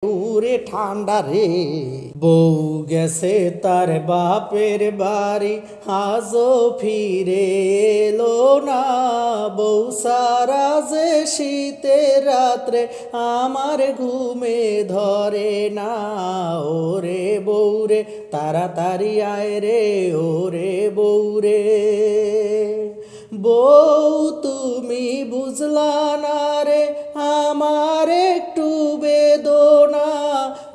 উরে ঠান্ডা রে। বউ গেছে তার বাপের বাড়ি, আজও ফিরে এলো না। বউ সারা যে শীতের রাত্রে আমার ঘুমে ধরে না। ওরে বউরে তাড়াতাড়ি আয় রে, ওরে বউরে। বউ তুমি বুঝলা না রে আমার একটু বেদনা,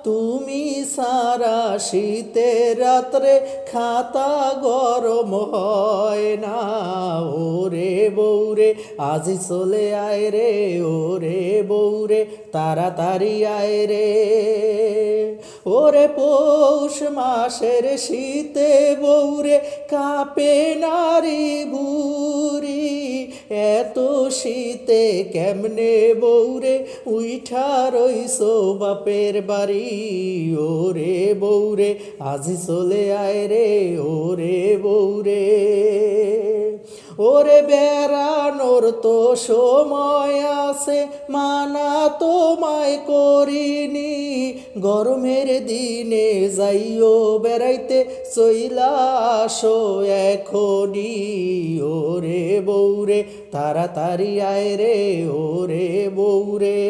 তুমি সারা শীতের রাত্রে খাতা গরম হয় না। ওরে বউরে আজি চলে আয় রে, ওরে বউরে তাড়াতাড়ি আয় রে। ওরে পৌষ মাসের শীতে বউরে কাঁপে নারী ভুরি, এত শীতে কেমনে বউরে উইঠা রইছো বাপের বাড়ি। ওরে বউরে আজি চলে আয় রে, ওরে বউরে। ওরে বেড়ানোর তো সময় আছে, মানা তোমায় করিনি। গরমের দিনে যাইও বেড়াইতে, চইলা আসো এখনি। ওরে বউরে তাড়াতাড়ি আয় রে, ওরে বউরে।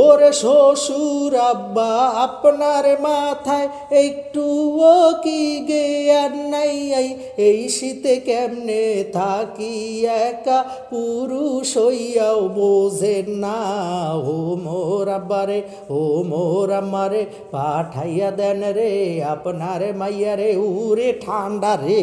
ওরে শ্বশুর আব্বা আপনার মাথায় একটুও কি জ্ঞান নাই? এই শীতে কেমনে থাকি একা, পুরুষ হইয়াও বোঝেন না। ও মোর আব্বারে, ও মোর আম্মারে, পাঠাইয়া দেন রে আপনার মাইয়া রে, উরে ঠান্ডা রে।